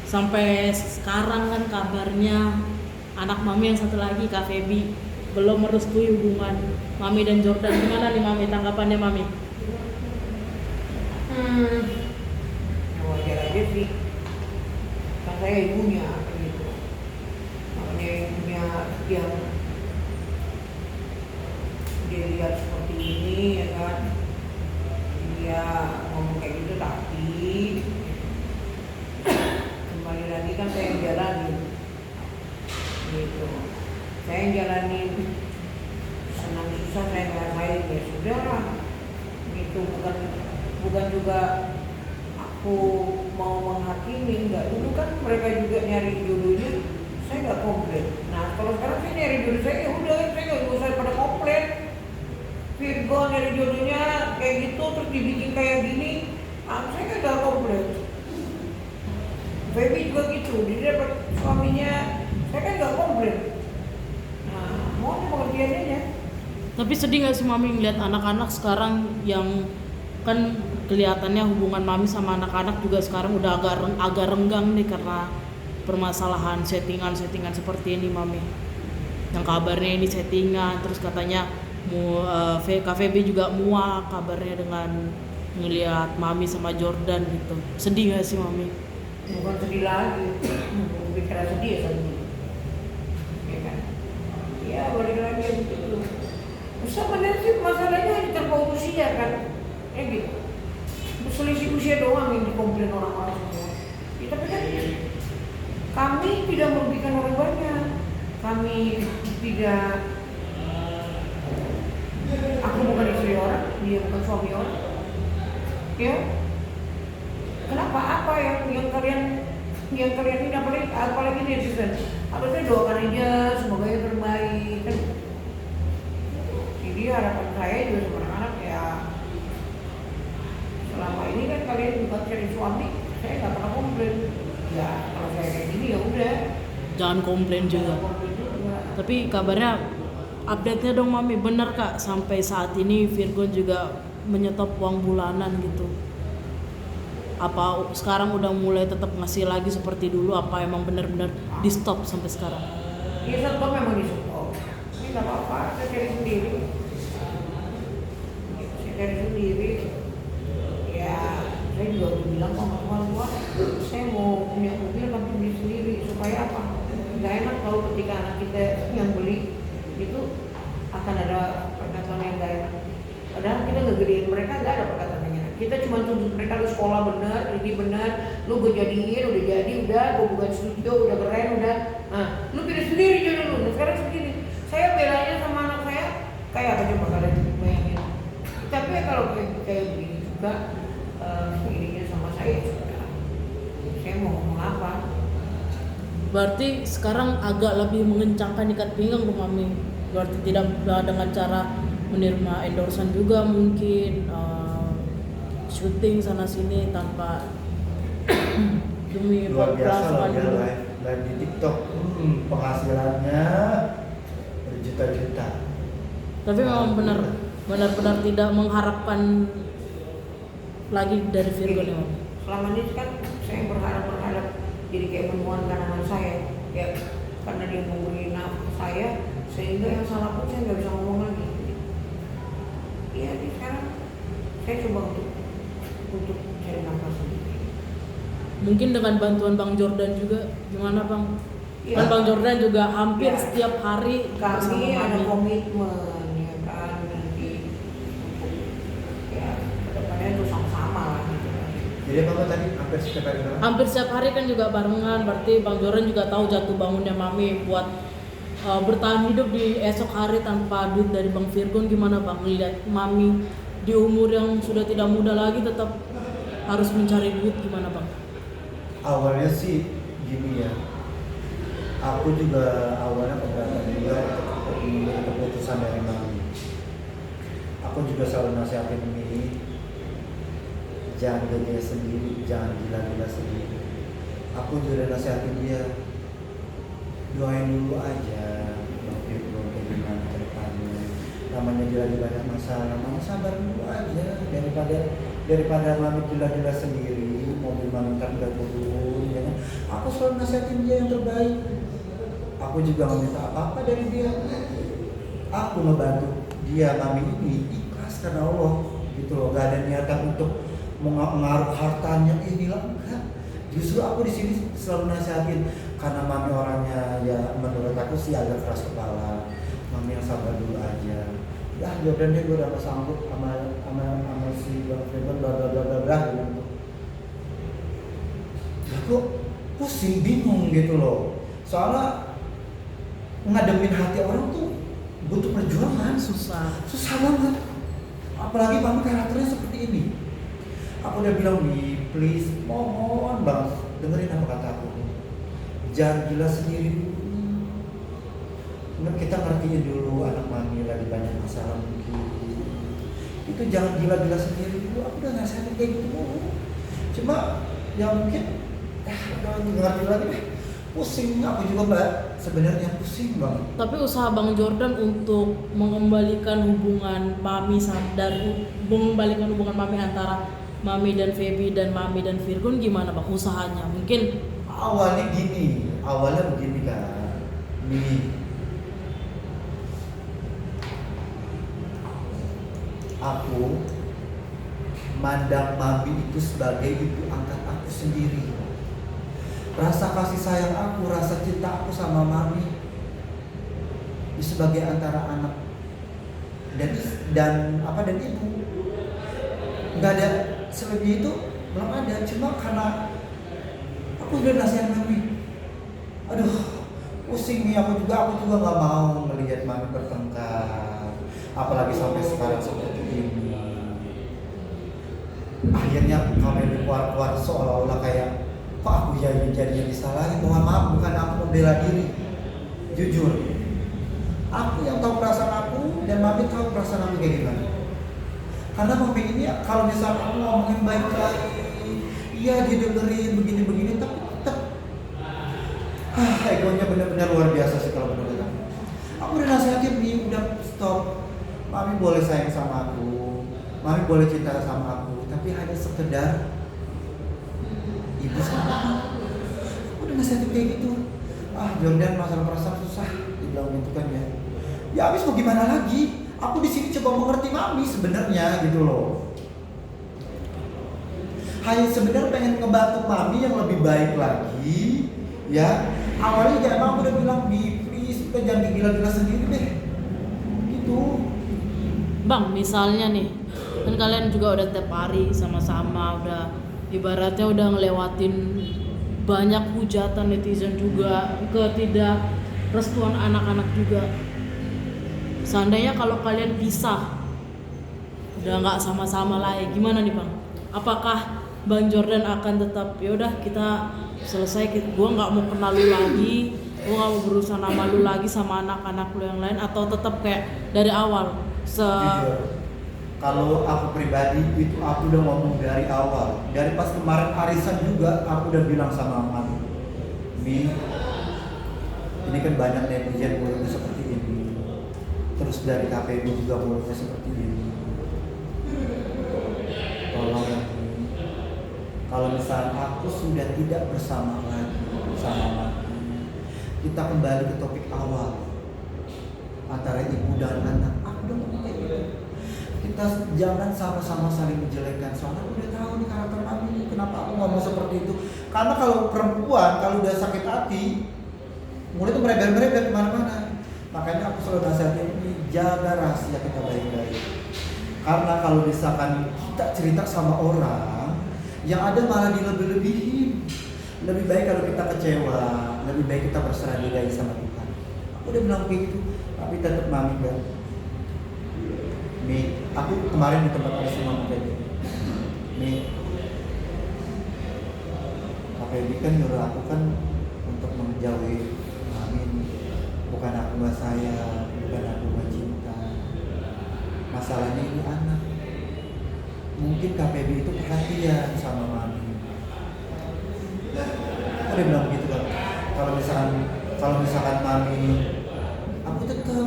Sampai sekarang kan kabarnya anak mami yang satu lagi Kak Feby belum merestui hubungan mami dan Jordan. Gimana nih mami, tanggapannya mami? Ya wajar aja sih, kan saya ibunya gitu. Makanya ibunya yang dia lihat seperti ini ya kan, dia ngomong kayak gitu. Tapi kembali lagi kan saya yang jalanin gitu, saya yang jalanin, senang susah saya ngerasain, ya sudah lah gitu. Bukan juga aku mau menghakimi, enggak. Dulu kan mereka juga nyari jodohnya, saya nggak komplain. Nah kalau sekarang saya nyari jodoh saya, ya udah saya nggak usah pada komplain. Virgo nyari jodohnya kayak gitu terus dibikin kayak gini, saya kan nggak komplain. Baby juga gitu, dia dapat suaminya, saya kan nggak komplain. Nah mau pengertiannya. Tapi sedih gak sih mami ngeliat anak-anak sekarang yang kan kelihatannya hubungan mami sama anak-anak juga sekarang udah agak renggang nih karena permasalahan settingan seperti ini mami. Yang kabarnya ini settingan, terus katanya KVB juga muak kabarnya dengan ngeliat mami sama Jordan gitu. Sedih gak sih mami? Bukan sedih lagi, bicara sedih ya sedih, ya kan? Ya balik lagi gitu. Sebenarnya sih masalahnya terpaut usia kan, ya gitu. Selisih usia doang yang dikomplain orang-orang semua. Ya, tapi kan kami tidak merugikan orang banyak. Kami tidak, aku bukan istri orang, dia bukan suami orang. Ya, kenapa? Apa yang kalian ini apalagi netizen? Apa saya doakan aja semoga yang terbaik kan. Jadi harapan saya juga sama anak-anak ya, selama ini kan kalian juga cari suami, saya nggak pernah komplain. Ya kalau saya kayak gini ya udah. Jangan komplain juga. Tapi kabarnya update-nya dong mami, bener kak sampai saat ini Virgo juga menyetop uang bulanan gitu? Apa sekarang udah mulai tetap ngasih lagi seperti dulu? Apa emang benar-benar di stop sampai sekarang? Ya stop, memang di stop. Ini nggak apa-apa, saya cari sendiri. Ya saya juga udah bilang sama teman gua, saya mau punya mobil tapi beli sendiri. Supaya apa? Nggak enak kalau ketika anak kita yang beli itu akan ada perkataan yang nggak enak. Padahal kita nggak gedein mereka, nggak ada perkataannya. Kita cuma tuntut mereka, lu sekolah bener, ini bener, lu gue jadiin, udah jadi, udah gue bukan studio, udah keren, udah. Nah, lu pilih sendiri jodoh lu. Nah, sekarang segini, saya belanya sama anak saya kayak apa coba kalian bayangin. Tapi ya kalau kayak begini juga, ininya sama saya mau ngomong apa? Berarti sekarang agak lebih mengencangkan ikat pinggang tuh mami. Berarti tidak dengan cara menerima endorsean juga mungkin, syuting sana sini tanpa demi luar biasa loh dia dulu. live di TikTok, penghasilannya berjuta-juta. Tapi memang benar-benar tidak mengharapkan lagi dari Virgo nih mami. Selama ini kan saya berharap jadi kayak menuankan anak saya ya, karena dia memberi nafkah saya, sehingga yang salah pun saya nggak bisa ngomong lagi. Iya, sekarang saya coba untuk cari nafkah sendiri. Mungkin dengan bantuan Bang Jordan juga, gimana Bang? Ya. Kan Bang Jordan juga hampir Ya. setiap hari Kami ada kami. komitmen ya kan, nanti ya kedepannya itu sama-sama lah gitu. Jadi apa tadi hampir setiap hari berapa? Hampir setiap hari kan juga barengan, berarti Bang Jordan juga tahu jatuh bangunnya mami buat bertahan hidup di esok hari tanpa duit dari Bang Virgon. Gimana Bang lihat mami di umur yang sudah tidak muda lagi tetap harus mencari duit, gimana Bang? Awalnya sih gini ya, aku juga awalnya keberatan juga untuk keputusan dari mami. Aku juga selalu nasihatin Mimi, jangan gaya sendiri, jangan gila-gila sendiri. Aku juga nasihatin dia, doain dulu aja Bang Firgo kayak gimana ke depannya. Namanya lagi banyak masalah, mama sabar dulu aja daripada mami gila-gila sendiri, mobil mami ntar udah turun ya kan. Aku Aku selalu nasihatin dia yang terbaik. Aku juga nggak minta apa-apa dari dia. Aku ngebantu dia mami ini ikhlas karena Allah gitu loh. Gak ada niatan untuk mengaruh hartanya inilah enggak. Justru aku di sini selalu nasihatin karena mami orangnya ya menurut aku sih agak keras kepala. Mami yang sabar dulu aja. Udah Jordan deh, gue udah gak sanggup sama si Bang Firman bla bla bla bla bla gitu. Aku pusing bingung gitu loh. Soalnya ngademin hati orang tuh butuh perjuangan, susah banget. Apalagi mami karakternya seperti ini. Aku udah bilang nih, please, mohon bang, dengerin apa kata aku. Jangan gila sendiri dulu. Kita ngertiin dulu anak mami lagi banyak masalah mungkin. Itu jangan gila-gila sendiri dulu. Aku udah nasihatin kayak gitu. Cuma ya mungkin, udah ngerti lagi deh. Pusing, aku juga mbak. Sebenarnya pusing bang. Tapi usaha Bang Jordan untuk mengembalikan hubungan mami mengembalikan hubungan mami antara mami dan Feby dan mami dan Virgon gimana bang usahanya? Mungkin awalnya begini kan. Nih, aku mandang mami itu sebagai ibu angkat aku sendiri. Rasa kasih sayang aku, rasa cinta aku sama mami sebagai antara anak dan ibu. Nggak ada selebih itu, belum ada. Cuma karena aku udah nasihat mami, aduh pusing nih. Aku juga nggak mau melihat mami bertengkar, apalagi sampai sekarang seperti ini. Akhirnya kami keluar seolah-olah kayak kok aku jadinya disalahin. Mohon maaf, bukan aku membela diri. Jujur, aku yang tahu perasaan aku dan mami tahu perasaan aku kayak gimana. Karena mami ini kalau misalnya aku ngomongin baik-baik, iya dia dengerin begini-begini, tapi tetap egonya benar-benar luar biasa sih kalau menurut aku. Aku udah nasihatin nih, udah stop. Mami boleh sayang sama aku, mami boleh cinta sama aku, tapi hanya sekedar ibu sama aku. Aku udah nasihatin kayak gitu. Jordan masalah perasaan susah, dibilang gitu kan ya. Ya habis mau gimana lagi? Aku di sini coba mengerti mami sebenarnya gitu loh. Hanya sebenarnya pengen ngebantu mami yang lebih baik lagi, ya. Awalnya ya emang aku udah bilang, please, udah jangan gila-gila sendiri deh. Gitu. Bang, misalnya nih, kan kalian juga udah tiap hari sama-sama, udah ibaratnya udah ngelewatin banyak hujatan netizen juga, ketidakrestuan anak-anak juga. Seandainya kalau kalian pisah, udah nggak sama-sama lagi, gimana nih bang? Apakah Bang Jordan akan tetap yaudah kita selesai, gue nggak mau kenal lu lagi, gue nggak mau berurusan sama lu lagi sama anak-anak lu yang lain, atau tetap kayak dari awal? Jujur, kalau aku pribadi itu aku udah ngomong dari awal. Dari pas kemarin arisan juga aku udah bilang sama mami, ini kan banyak netizen mulutnya seperti ini. Terus dari KPB juga mulutnya seperti ini. Tolong ya, kalau misalnya aku sudah tidak bersama lagi sama mami, kita kembali ke topik awal antara ibu dan anak. Aku udah ngomong kayak gitu. Kita jangan sama-sama saling menjelekkan. Soalnya aku udah tahu nih karakter mami ini. Kenapa aku ngomong seperti itu? Karena kalau perempuan kalau udah sakit hati, mulai itu merebel-merebel kemana-mana. Makanya aku selalu nasihatin ini, jaga rahasia kita baik-baik. Karena kalau misalkan kita cerita sama orang, yang ada malah dilebih-lebihin. Lebih baik kalau kita kecewa, lebih baik kita berserah diri sama Tuhan. Aku udah bilang kayak gitu, tapi tetap mami kan. Nih, aku kemarin di tempat arisan ngomong kayak gitu. Nih, Kak Feby kan nyuruh aku kan untuk menjauhi mami nih. Bukan aku gak sayang, bukan aku gak cinta. Masalahnya ini anak. Mungkin Kak Feby itu perhatian sama mami. Aku udah bilang begitu kan. Kalau misalkan mami,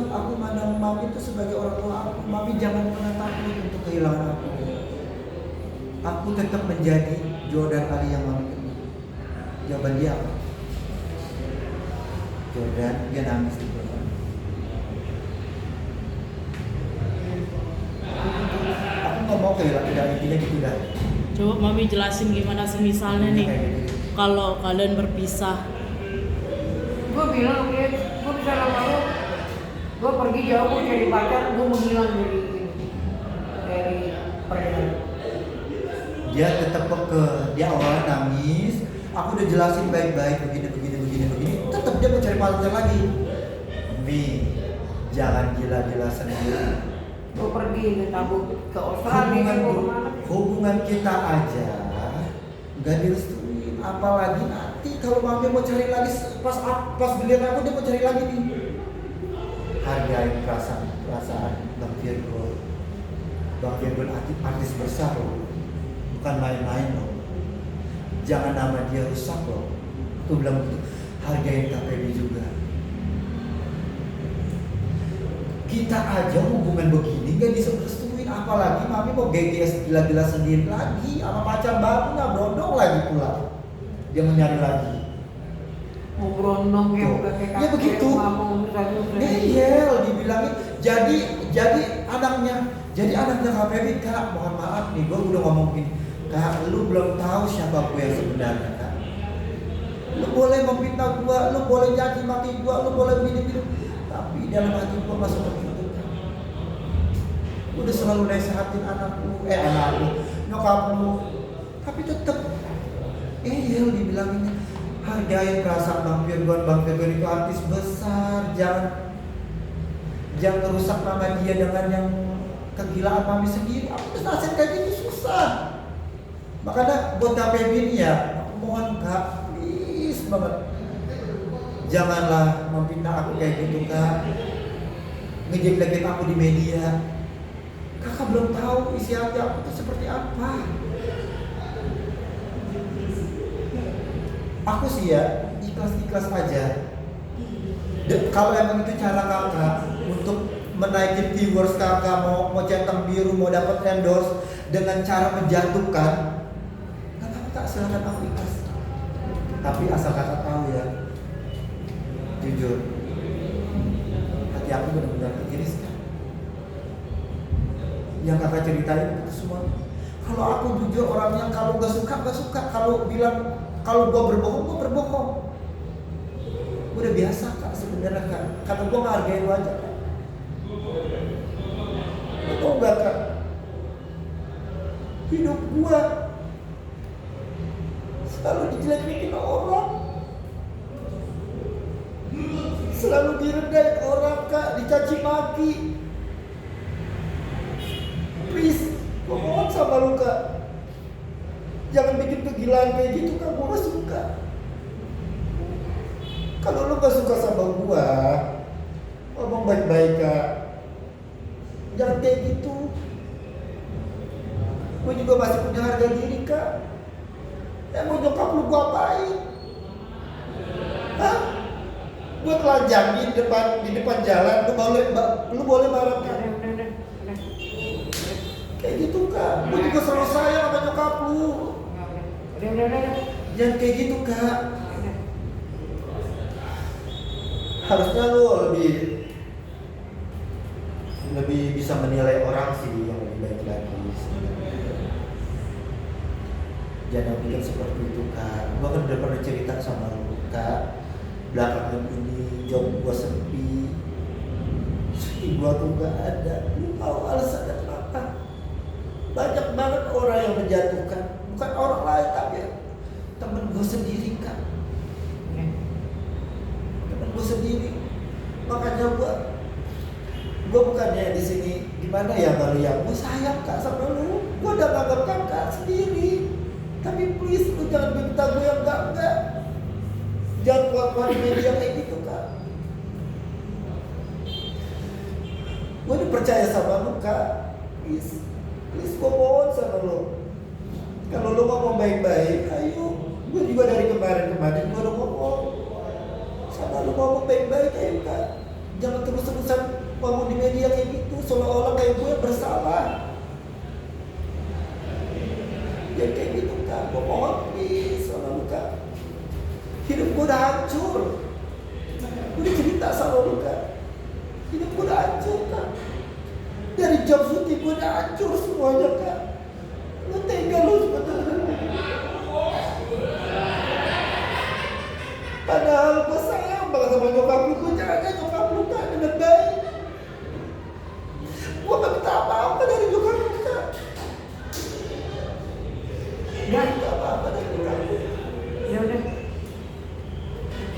aku mandang mami itu sebagai orang tua aku. Mami jangan pernah takut untuk kehilangan aku. Aku tetap menjadi Jordan Ali yang mami kenal. Jawaban dia apa? Tuh, dan dia nangis di belakang. Aku nggak mau kehilangan intinya gitu dah. Coba mami jelasin gimana semisalnya nih Kayak gitu. kalau kalian berpisah. Gue bilang dia, gue bisa sama lu, gue pergi jauh, gue cari pacar, gue menghilang dari ini, dari peredaran. Dia tetap ke dia awalnya nangis. Aku udah jelasin baik-baik begini, tetap dia mau cari pacar lagi. Mi, jangan gila-gila sendiri. Gue pergi ke tabung ke Australia, gue kemana? Hubungan kita aja nggak direstuin, apalagi nanti kalau mami mau cari lagi pas dilihat aku dia mau cari lagi nih. Hargai perasaan Bang Virgo. Bang Virgo artis besar loh, bukan main-main loh. Jangan nama dia rusak loh. Tuh bilang begitu. Hargain Kak Feby juga. Kita aja hubungan begini gak direstuin, apalagi mami mau GGS gila-gila sendiri lagi sama pacar baru, nggak berondong lagi pula. Dia mau nyari lagi. Mau berondong yang Tuh. udah kayak Ya begitu. Ngeyel dibilangin jadi anaknya Kak Feby. Kak, mohon maaf nih, gue udah ngomongin Kak, lu belum tahu siapa gue yang sebenarnya, Kak. Lu boleh memfitnah gue, lu boleh caci maki gue, lu boleh begini, tapi dalam hati gue gak seperti itu, Kak. Gue udah selalu nasehatin anakku, nyokap lu, tapi tetep ngeyel dibilanginnya. Hargai perasaan Bang Virgo itu artis besar, jangan rusak nama dia dengan yang kegilaan mami sendiri. Aku udah nasihat kayak gitu susah. Makanya buat Kak Feby ini ya, aku mohon Kak, please banget, janganlah memfitnah aku kayak gitu, Kak. Ngejek-ngejek aku di media. Kakak belum tahu isi hati aku itu seperti apa. Aku sih ya ikhlas aja. Kalau emang itu cara kakak untuk menaikin viewers kakak, mau centang biru, mau dapat endorse dengan cara menjatuhkan, nggak apa-apa Kak, silakan aku ikhlas. Tapi asal kakak tahu ya, jujur, hati aku benar-benar iris kan. Yang kakak ceritain itu semua. Kalau aku jujur orangnya, kalau nggak suka. Kalau gua berbohong. Udah biasa Kak sebenarnya Kak. Karena gua ngehargain lu aja Kak. Betul nggak Kak? Hidup gua selalu dijelek-jelekin orang, selalu direndahin orang Kak, dicaci maki. Please, gua mohon sama lu Kak, jangan bikin kegilaan kayak gitu Kak, gua gak suka. Kalau lu gak suka sama gua, ngomong baik-baik Kak, jangan kayak gitu. Gua juga masih punya harga diri Kak. Mau nyokap lu gua apain? Hah? Gua telanjang di depan jalan, lu boleh marah Kak. Kayak gitu Kak, gue juga selalu sayang sama nyokap lu. Udah. Jangan kayak gitu Kak. Harusnya lu lebih bisa menilai orang sih, yang lebih baik lagi sebenarnya. Jangan bikin seperti itu Kak. Gue kan udah pernah cerita sama lu Kak, belakangan ini job gue sepi, gue tuh gak ada. Lu tahu alasannya kenapa? Banyak banget orang yang menjatuhkan, bukan orang lain tapi temen gue sendiri Kak. Temen gue sendiri. Makanya gue bukannya di sini gimana ya, baru yang gue sayang Kak sama lu. Gue udah nganggap kakak sendiri. Tapi please lu jangan minta gue yang enggak. Jangan keluar di media kayak gitu Kak. Gue udah percaya sama lu Kak. Please gue mohon sama lo. Kalau lo ngomong baik-baik, ayo. Gue juga dari kemarin gue udah ngomong sama lo, ngomong baik-baik ayo Kak. Jangan terus-terusan ngomong di media kayak gitu, seolah-olah kayak gue bersalah. Jangan kayak gitu Kak, gue mohon please sama lo Kak. Hidup gue udah hancur. Kak sama lu Kak. Hidup gue udah hancur Kak. Dari job syuting gue udah hancur semuanya Kak. Lu tega lu sebenarnya. Padahal gue sayang banget sama nyokap lu. Gue jaga nyokap lu Kak dengan baik. Gue gak minta apa-apa dari nyokap lu Kak. Gak minta apa-apa dari nyokap lu. Ya udah.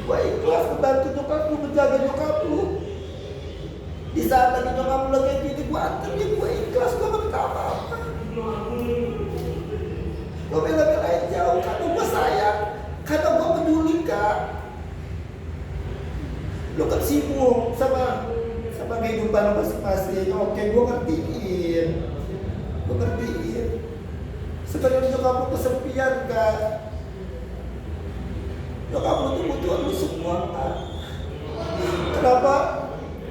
Gue ikhlas membantu nyokap lu, menjaga nyokap lu. Di saat lagi nyokap lu kayak gini, gue antar dia, gue ikhlas, gue gak minta apa-apa. Gue bela-belain jauh karena gue sayang, karena gue peduli Kak. Lu kan sibuk sama kehidupan lu masing-masing. Oke, gue ngertiin. Sebenarnya nyokap lu kesepian Kak. Nyokap lu tuh butuh lu semua Kak.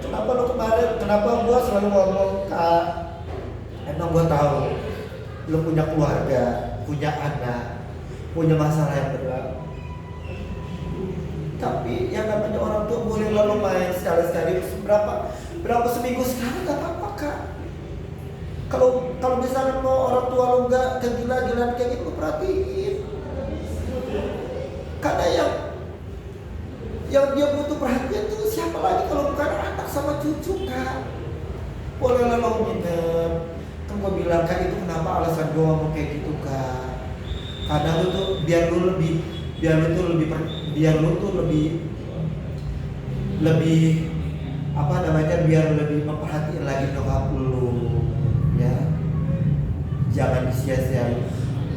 Kenapa lu kemarin, kenapa gua selalu ngomong Kak, emang gua tahu lu punya keluarga, punya anak, punya masalah yang berat. Tapi yang namanya orang tua boleh lalu main sekali-sekali berapa seminggu sekali gak apa-apa Kak. Kalau misalnya mau orang tua lu nggak kegila-gilaan kayak gitu, perhatiin. Karena yang dia butuh perhatian itu siapa lagi kalau bukan anak sama cucu Kak. Boleh lah lo nginep. Kan gue bilang Kak, itu kenapa alasan gue ngomong kayak gitu Kak. Karena lu tuh biar lu tuh lebih apa namanya, biar lebih memperhatikan lagi nyokap lu ya. Jangan disia-siain.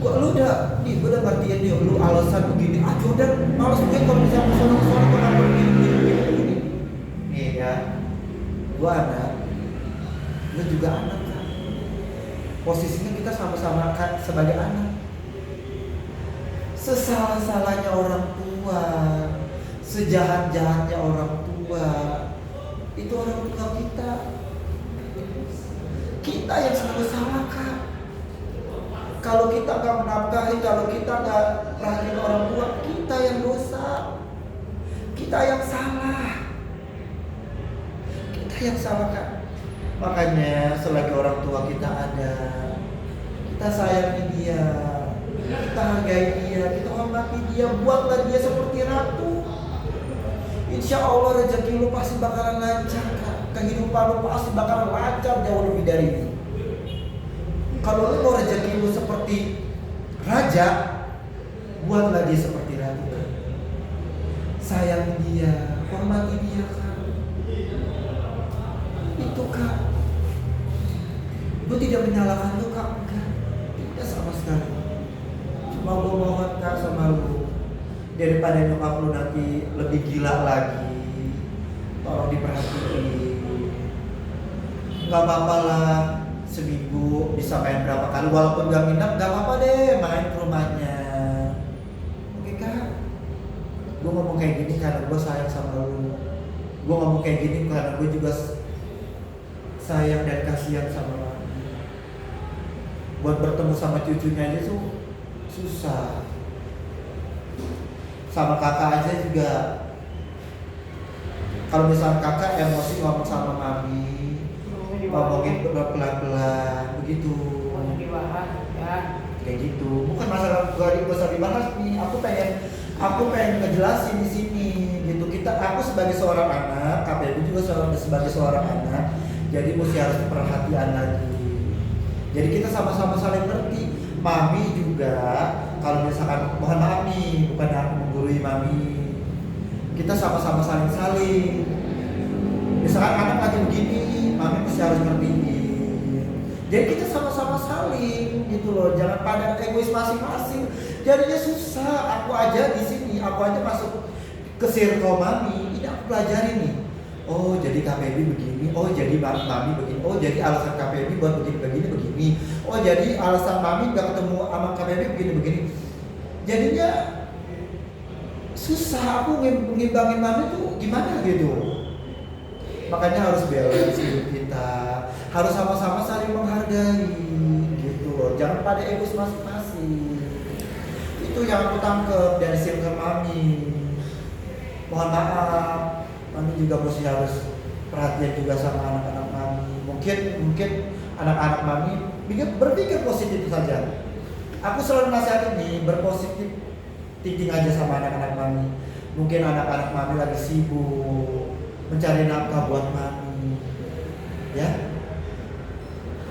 Lu udah ngertiin dia, lu alasan begini, Jordan males gue kalau misalnya kesana gue gak begini. Nih ya, gue anak, lu juga anak kan. Posisinya kita sama-sama kan sebagai anak. Sesalah-salahnya orang tua, sejahat-jahatnya orang tua, itu orang tua kita. Kita yang selalu salah Kak. Kalau kita nggak menafkahi, kalau kita nggak perhatiin orang tua, kita yang dosa, kita yang salah Kak. Makanya selagi orang tua kita ada, kita sayangi dia, kita hargai dia, kita hormati dia, buatlah dia seperti ratu. Insya Allah rezeki lu pasti bakalan lancar Kak. Kehidupan lu pasti bakalan lancar jauh lebih dari ini. Kalau lu mau rezeki lu seperti raja, buatlah dia seperti ratu. Sayangi dia, hormati dia Kak. Itu Kak. Gue tidak menyalahkan lu Kak, enggak. Tidak sama sekali. Cuma gue mohon Kak sama lu, daripada nyokap lu nanti lebih gila lagi, tolong diperhatiin. Gak apa-apa lah, seminggu bisa main berapa kali, walaupun gak minat gak apa-apa deh, main ke rumahnya. Oke Kak? Gue ngomong kayak gini karena gue sayang sama lu. Gue ngomong kayak gini karena gue juga sayang dan kasihan sama lu. Buat bertemu sama cucunya aja tuh susah. Sama kakak aja juga, kalau misalnya kakak emosi ngomong sama mami, ngomongin pelan-pelan begitu. Mau dibahas ya. Kayak gitu. Bukan masalah gak usah dibahas nih. Aku pengen ngejelasin di sini gitu. Aku sebagai seorang anak, KPB juga sebagai seorang anak, jadi mesti harus perhatian lagi. Jadi kita sama-sama saling ngerti. Mami juga, kalau misalkan, mohon maaf nih, bukan aku menggurui mami, kita sama-sama saling. Misalkan anak lagi begini, mami mesti harus ngertiin. Jadi kita sama-sama saling gitu loh, jangan pada egois masing-masing. Jadinya susah. Aku aja di sini, aku aja masuk ke circle mami, ini aku pelajari nih. Oh jadi KPB begini, oh jadi mami begini, oh jadi alasan KPB buat begini. Oh jadi alasan mami gak ketemu sama KPB begini. Jadinya susah aku ngimbangin mami tuh gimana gitu. Makanya harus balance hidup kita, harus sama-sama saling menghargai gitu loh. Jangan pada egois masing-masing. Itu yang aku tangkep dari circle mami. Mohon maaf, Mami juga mesti harus perhatian juga sama anak-anak mami. Mungkin anak-anak mami berpikir positif saja. Aku selalu nasihatin nih, berpositif thinking aja sama anak-anak mami. Mungkin anak-anak mami lagi sibuk mencari nafkah buat mami, ya.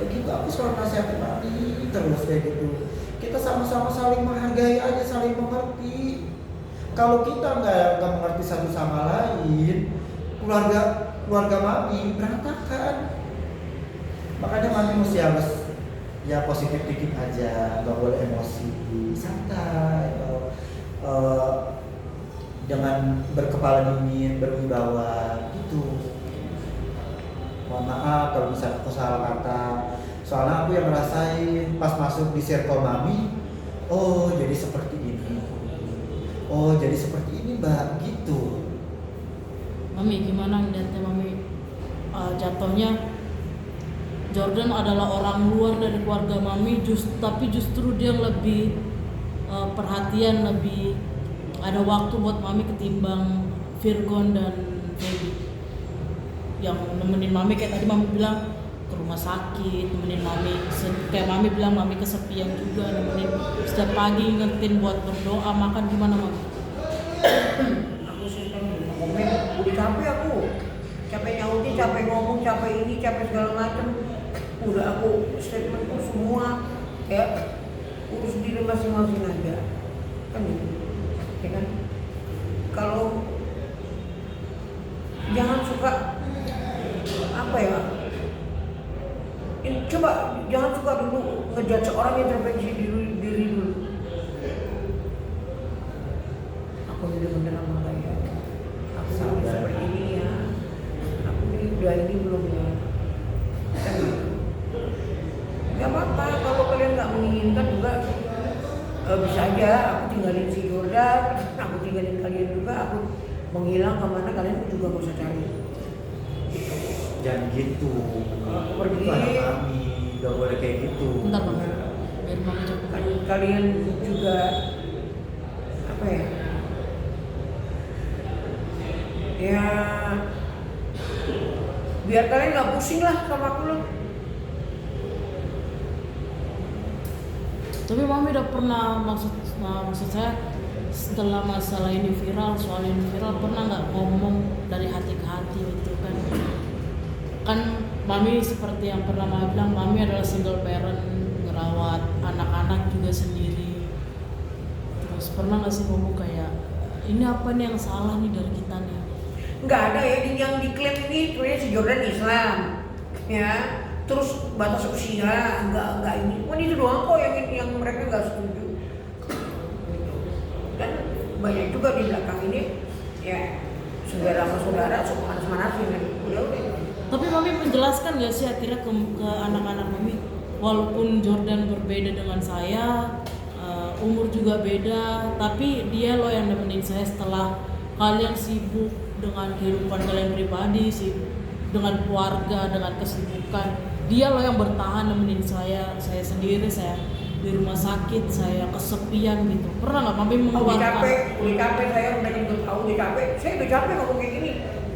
Begitu aku selalu nasihatin mami terus kayak gitu. Kita sama-sama saling menghargai aja, saling mengerti. Kalau kita nggak mengerti satu sama lain, keluarga mami berantakan. Makanya mami mesti harus ya positif thinking aja, nggak boleh emosi, santai, dengan berkepala dingin, berwibawa gitu. Mohon maaf kalau misalnya aku salah kata. Soalnya aku yang ngerasain pas masuk di circle mami, oh jadi seperti ini. Oh jadi seperti ini mbak, gitu. Mami gimana ngeliatnya mami? Jatuhnya Jordan adalah orang luar dari keluarga mami, tapi justru dia lebih perhatian, lebih ada waktu buat mami ketimbang Virgon dan Feby. Yang nemenin mami kayak tadi mami bilang ke rumah sakit, nemenin mami, kayak mami bilang mami kesepian juga, nemenin setiap pagi ngingetin buat berdoa, makan. Gimana mami? Aku sih kan ngomong, udah capek aku, capek nyautin, capek ngomong, capek ini, capek segala macam. Udah aku statement tuh semua kayak urus diri masing-masing aja, kan gitu, ya kan? Kalau jangan suka apa ya? Coba jangan suka dulu ngejudge orang, intervensi diri dulu. Aku udah bener sama kayak aku udah seperti ini ya, aku ini udah ini belum ya, kan gitu. Gak apa-apa kalau kalian nggak menginginkan juga, bisa aja aku tinggalin si Jordan, aku tinggalin kalian juga, aku menghilang kemana kalian juga gak usah cari. Jangan gitu. Aku pergi. Itu anak mami, gak boleh kayak gitu. Bentar bang, biar mami cepet. Kan kalian juga apa ya? Ya biar kalian nggak pusing lah sama aku loh. Tapi mami udah pernah maksud saya setelah masalah ini viral, soal ini viral, pernah nggak ngomong dari hati ke hati gitu kan? Kan mami seperti yang pernah mami bilang, mami adalah single parent, ngerawat anak-anak juga sendiri. Terus pernah nggak sih ngomong kayak ini apa nih yang salah nih dari kita nih? Nggak ada ya yang diklaim ini sebenarnya si Jordan Islam, ya. Terus batas usia nggak ini, itu doang kok yang mereka nggak setuju. Dan banyak juga di belakang ini ya saudara sama saudara suka manas-manasin kan. Udah. Tapi mami menjelaskan nggak sih akhirnya ke anak-anak mami, walaupun Jordan berbeda dengan saya, umur juga beda, tapi dia loh yang nemenin saya setelah kalian sibuk dengan kehidupan kalian pribadi, sibuk dengan keluarga, dengan kesibukan. Dia loh yang bertahan nemenin saya sendiri, saya di rumah sakit, saya kesepian gitu. Pernah nggak mami mengeluarkan? Udah capek saya udah nyebut tahu udah capek. Saya udah capek ngomong kayak gini.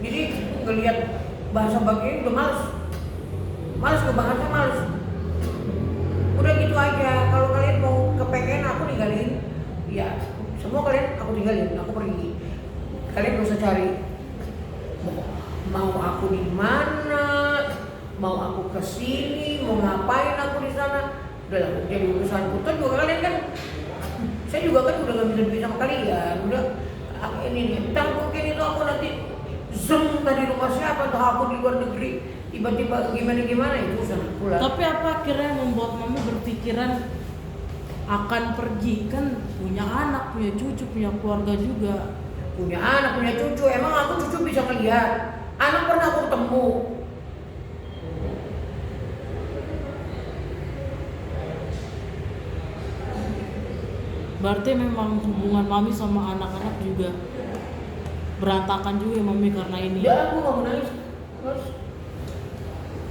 Jadi ngelihat bahasa bagian udah males ngebahasnya males. Udah gitu aja. Kalau kalian mau kepengen aku ninggalin, ya semua kalian aku tinggalin, aku pergi. Kalian gak usah cari. Mau aku di mana? Mau aku kesini, mau ngapain aku di sana, udah lah jadi urusanku. Kan juga kalian kan, saya juga kan udah nggak bisa sama kalian, udah aku ini nih, entah mungkin itu aku nanti zoom tadi rumah siapa, atau aku di luar negeri tiba-tiba gimana itu urusan aku lah. Tapi apa akhirnya membuat mami berpikiran akan pergi? Kan punya anak, punya cucu, punya keluarga juga. Punya anak, punya cucu, emang aku cucu bisa ngeliat, anak pernah aku ketemu. Berarti memang hubungan mami sama anak-anak juga berantakan juga ya mami karena ini. Ya aku nggak mau nangis. Terus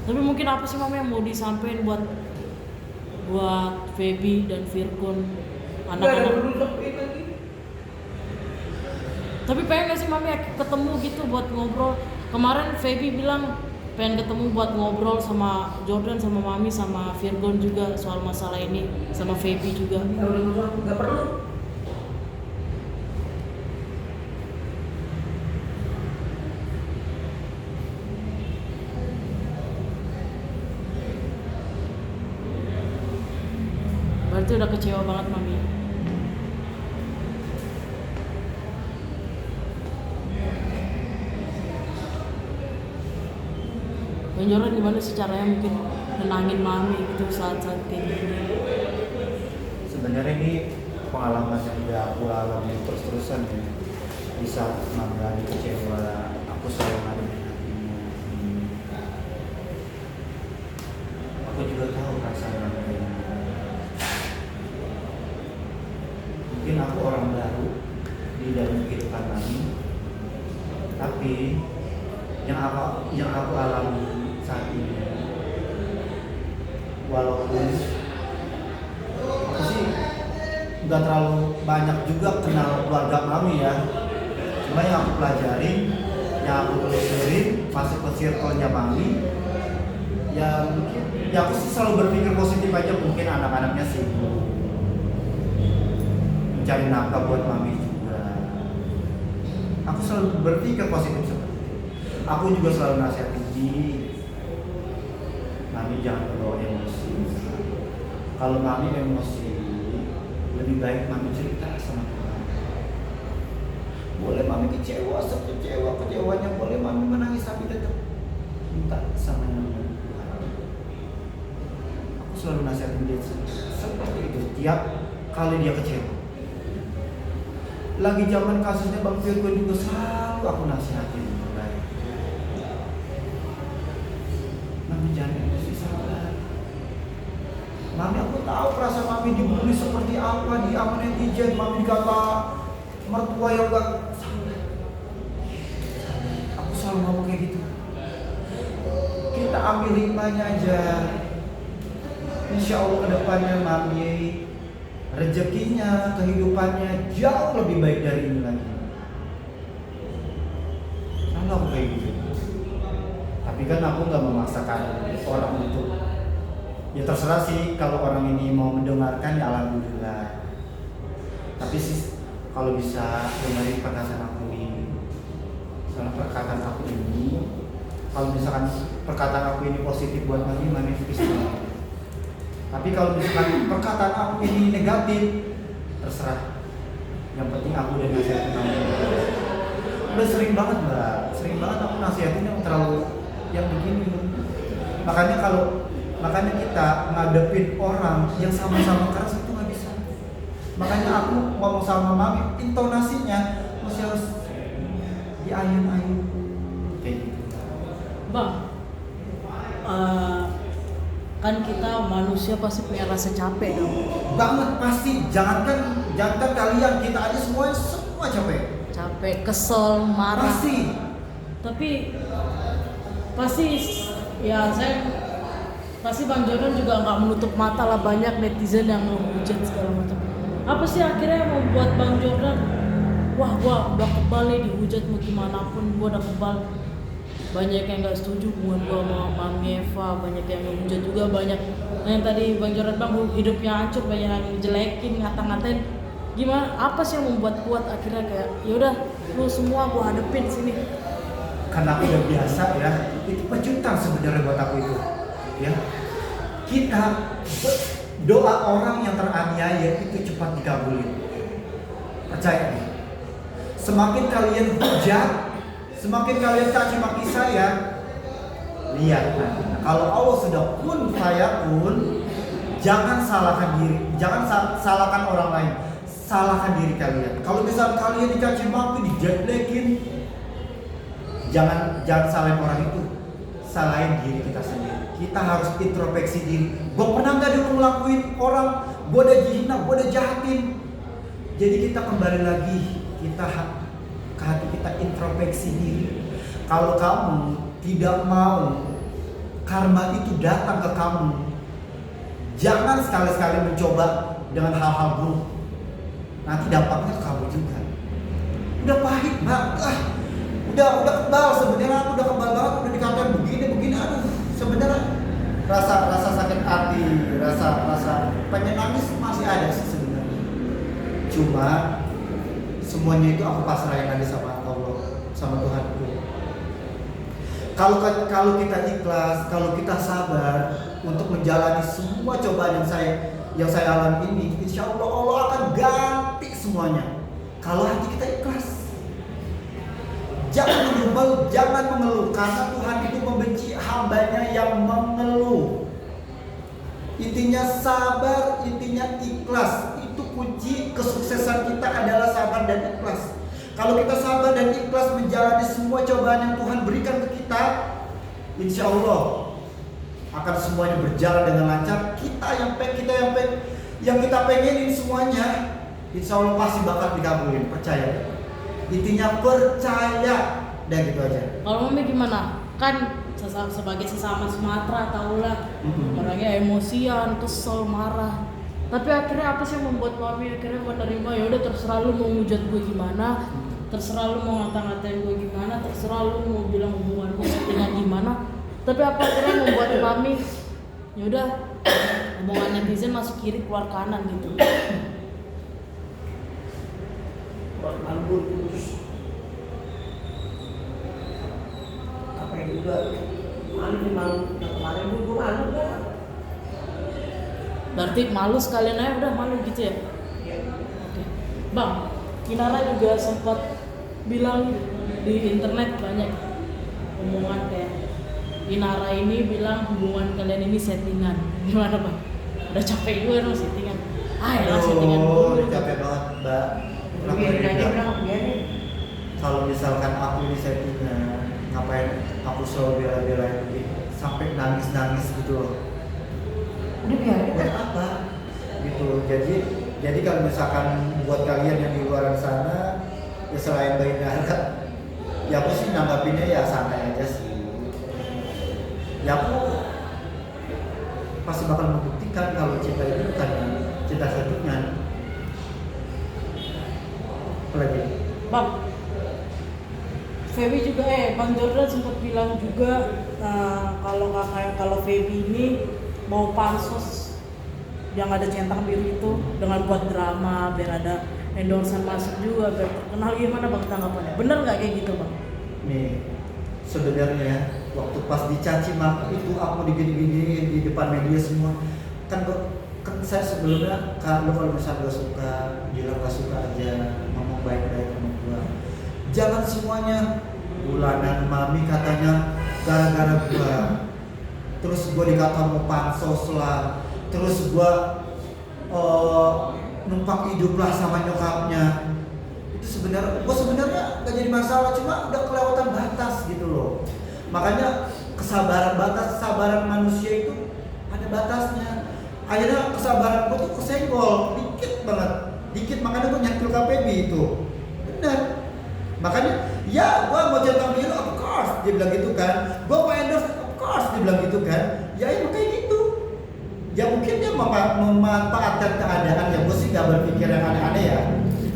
Tapi mungkin apa sih mami yang mau disampaikan buat Feby dan Virgon, nggak ada anak-anak? urusan lagi. Tapi pengen gak sih mami ketemu gitu buat ngobrol? Kemarin Feby bilang pengen ketemu buat ngobrol sama Jordan, sama mami, sama Virgon juga soal masalah ini, sama Feby juga. Ya udah nggak perlu. Berarti udah kecewa banget mami. Bang Jordan gimana sih caranya mungkin nenangin mami gitu saat-saat kayak gini? Sebenarnya ini pengalaman yang udah aku alami terus-terusan ya. Di saat mami lagi kecewa, aku selalu ngademin hatinya. Aku juga tahu perasaan mami kayak gimana. Mungkin aku orang baru di dalam kehidupan mami, tapi yang aku alami saat ini, walaupun aku sih nggak terlalu banyak juga kenal keluarga mami ya, cuma yang aku pelajarin, yang aku telusurin masuk ke circle-nya mami, ya mungkin ya aku sih selalu berpikir positif aja. Mungkin anak-anaknya sibuk mencari nafkah buat mami juga. Aku selalu berpikir positif seperti itu. Aku juga selalu nasihatin mami jangan terbawa emosi. Kalau mami emosi, lebih baik mami cerita sama Tuhan. Boleh mami kecewanya, boleh mami menangis, tapi tetap minta sama yang namanya Tuhan. Aku selalu nasihatin dia seperti itu tiap kali dia kecewa. Lagi zaman kasusnya Bang Virgon juga selalu aku nasihatin baik. Mami jangan emosi, sabar. Mami, aku tahu perasaan mami dibully seperti apa, di sama netizen, mami dikata mertua yang gak sabar. Aku selalu ngomong kayak gitu. Kita ambil hikmahnya aja. Insya Allah kedepannya mami rezekinya, kehidupannya jauh lebih baik dari ini lagi. Selalu aku kayak gitu. Tapi kan aku nggak memaksakan orang untuk, ya terserah sih kalau orang ini mau mendengarkan ya alhamdulillah. Tapi sih kalau bisa dengerin perkataan aku ini, kalau misalkan perkataan aku ini positif buat mami bisa. Tapi kalau misalkan perkataan aku ini negatif, terserah. Yang penting aku udah nasihatin mami. Udah sering banget aku nasihatin yang terlalu yang begini. Makanya kita ngadepin orang yang sama-sama keras itu nggak bisa. Makanya aku ngomong sama mami, intonasinya masih harus diayun-ayun kayak gitu. Bang, kan kita manusia pasti punya rasa capek dong. Banget pasti, jangankan kalian, kita aja semua capek. Capek, kesel, marah. Pasti Ya pasti Bang Jordan juga nggak menutup mata lah, banyak netizen yang menghujat segala macam. Apa sih akhirnya yang membuat Bang Jordan, wah gua udah kebal nih dihujat mau gimana pun, gua udah kebal. Banyak yang nggak setuju hubungan gua sama Mami Eva, banyak yang menghujat juga, banyak yang tadi Bang Jordan bang hidupnya hancur, banyak yang jelekin, ngata-ngatain. Gimana? Apa sih yang membuat kuat akhirnya kayak yaudah lu semua gua hadepin sini? Karena aku udah biasa ya, itu pecutan sebenarnya buat aku itu. Ya, kita doa orang yang teraniaya itu cepat dikabulin. Percaya nih. Semakin kalian hujat, semakin kalian caci maki saya, lihat nanti. Kalau Allah sudah kun fayakun, jangan salahkan salahkan orang lain, salahkan diri kalian. Kalau misal kalian dicaci maki, dijelekin, jangan salahin orang itu, salahin diri kita sendiri. Kita harus introspeksi diri. Gue pernah nggak dulu ngelakuin orang, gue udah hina, gue udah jahatin. Jadi kita kembali lagi, kita ke hati kita, introspeksi diri. Kalau kamu tidak mau karma itu datang ke kamu, jangan sekali-sekali mencoba dengan hal-hal buruk. Nanti dampaknya ke kamu juga. Udah pahit mak. Udah kebal sebenarnya, aku udah kebal banget, udah dikatain begini, aduh sebenarnya rasa sakit hati, rasa pengen nangis masih ada sih sebenarnya. Cuma semuanya itu aku pasrahin lagi sama Allah, sama Tuhanku. Kalau kita ikhlas, kalau kita sabar untuk menjalani semua cobaan yang saya alami ini, insya Allah Allah akan ganti semuanya. Kalau hati kita ikhlas. Jangan mengeluh, jangan mengeluh, karena Tuhan itu membenci hambanya yang mengeluh. Intinya sabar, intinya ikhlas. Itu kunci kesuksesan kita adalah sabar dan ikhlas. Kalau kita sabar dan ikhlas menjalani semua cobaan yang Tuhan berikan ke kita, insya Allah akan semuanya berjalan dengan lancar. Yang kita pengenin semuanya, insya Allah pasti bakal dikabulin, percaya. Intinya percaya, dan gitu aja. Kalau Mami gimana? Kan sebagai sesama Sumatera tahulah orangnya emosian, kesel, marah. Tapi akhirnya apa sih yang membuat Mami akhirnya menerima, ya udah terserah lu mau ngujat gue gimana, terserah lu mau ngata-ngatain gue gimana, terserah lu mau bilang hubungan gue settingan gimana. Tapi apa akhirnya membuat Mami ya udah omongan netizen masuk kiri keluar kanan gitu. malu terus apa yang juga malu yang kemarin gue malu kan. Berarti malu sekalian aja udah malu gitu ya? Ya. Oke. Bang, Inara juga sempat bilang di internet banyak omongan kayak Inara ini bilang hubungan kalian ini settingan. Gimana Bang? Udah capek juga dong settingan. Ya settingan dulu. Capek banget Mbak. Biarin aja bilang, biarin. Kalau misalkan aku di settingan, ngapain aku selalu bela-belain sampai nangis gitu loh. Udah biarin Buat apa? Gitu. Jadi kalau misalkan buat kalian yang di luar sana, ya selain Mbak Inara, ya aku sih nanggapinnya ya santai aja sih. Ya aku pasti bakal membuktikan kalau cinta itu bukan cinta settingan. Lagi. Bang, Feby juga Bang Jordan sempat bilang juga kalau Feby ini mau pansos yang ada centang biru itu dengan buat drama biar ada endorsean masuk juga biar terkenal. Gimana Bang tanggapannya? Bener nggak kayak gitu Bang? Nih sebenarnya waktu pas dicaci maki itu aku digini-giniin di depan media semua kan saya sebelumnya kalau misalnya gak suka bilang gak suka aja, ngomong baik-baik sama gua. Jangan semuanya bulanan Mami katanya gara-gara gua. Terus gua dikata mau pansos lah. Terus gua numpang hidup lah sama nyokapnya. Itu sebenarnya gak jadi masalah, cuma udah kelewatan batas gitu loh. Makanya kesabaran manusia itu ada batasnya. Akhirnya kesabaran gue tuh kesenggol dikit, makanya gue nyentil KPB itu. Benar. Makanya ya gue mau centang biru, of course dia bilang gitu kan. Gue mau endorse, of course dia bilang gitu kan. Ya emang kayak gitu. Ya mungkin dia memanfaatkan keadaan, ya gue sih gak berpikir yang aneh-aneh ya.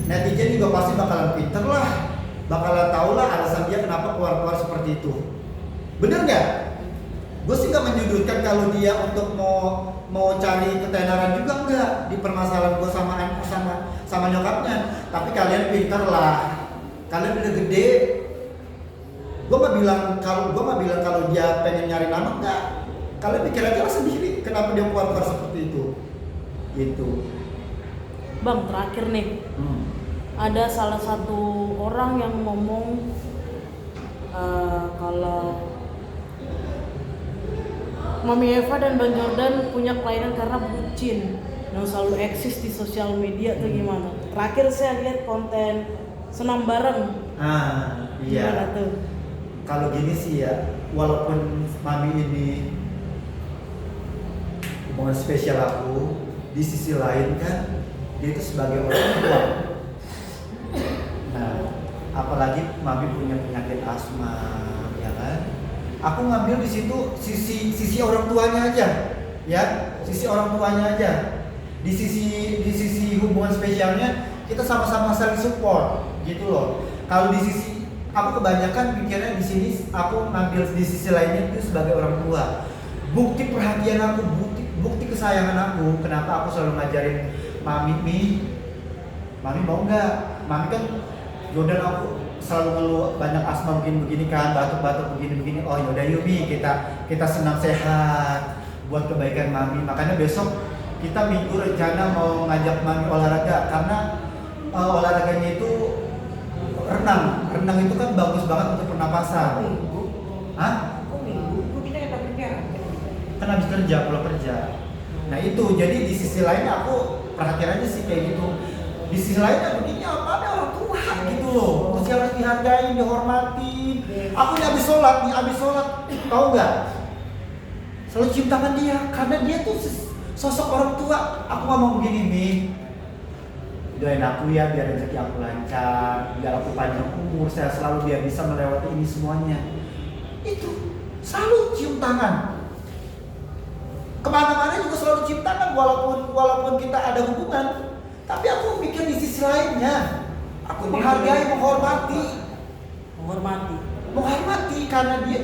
Netizen juga pasti bakalan pinter lah, bakalan tau lah alasan dia kenapa keluar-keluar seperti itu. Bener gak? Gue sih gak menyudutkan kalau dia untuk mau cari ketenaran juga enggak di permasalahan gue sama nyokapnya. Tapi kalian pinter lah, kalian udah gede. Gue mah bilang kalau dia pengen nyari nama enggak. Kalian pikir aja lah sendiri kenapa dia keluar seperti itu. Gitu. Bang, terakhir nih. Ada salah satu orang yang ngomong kalau Mami Eva dan Bang Jordan punya kelainan karena bucin yang selalu eksis di sosial media tuh gimana? Terakhir saya lihat konten senam bareng. Iya. Gimana tuh? Kalau gini sih ya, walaupun Mami ini hubungan spesial aku, di sisi lain kan dia itu sebagai orang tua. Nah, apalagi Mami punya penyakit asma, ya kan? Aku ngambil di situ sisi orang tuanya aja, ya, sisi orang tuanya aja. Di sisi hubungan spesialnya kita sama-sama saling support, gitu loh. Kalau di sisi aku kebanyakan pikirnya di sini, aku ngambil di sisi lainnya itu sebagai orang tua. Bukti perhatian aku, bukti kesayangan aku. Kenapa aku selalu ngajarin mami mau nggak? Mami kan Jordan aku selalu ngeluh banyak asma begini kan, batuk-batuk begini. Oh yaudah yuk Mi, kita senam sehat buat kebaikan mami. Makanya besok kita minggu rencana mau ngajak mami olahraga karena olahraganya itu renang itu kan bagus banget untuk pernapasan. Minggu. Hah? Kok minggu? Kita ada kerja. Kan habis kerja, pulang kerja. Nah itu, jadi di sisi lainnya aku perhatian aja sih kayak gitu. Di sisi lainnya begini apa ada orang tua gitu loh, mesti harus dihargai, dihormatin. Aku ini habis sholat, tahu nggak? Selalu cium tangan dia, karena dia tuh sosok orang tua. Aku ngomong begini nih, doain aku ya biar rezeki aku lancar, biar aku panjang umur, saya selalu biar bisa melewati ini semuanya. Itu selalu cium tangan. Kemana-mana juga selalu cium tangan walaupun kita ada hubungan. Tapi aku mikir di sisi lainnya, aku menghargai, menghormati karena dia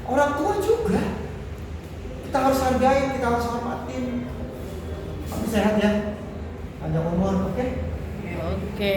orang tua juga. Kita harus hargai, kita harus hormatin. Kamu sehat ya, panjang umur, oke? Oke.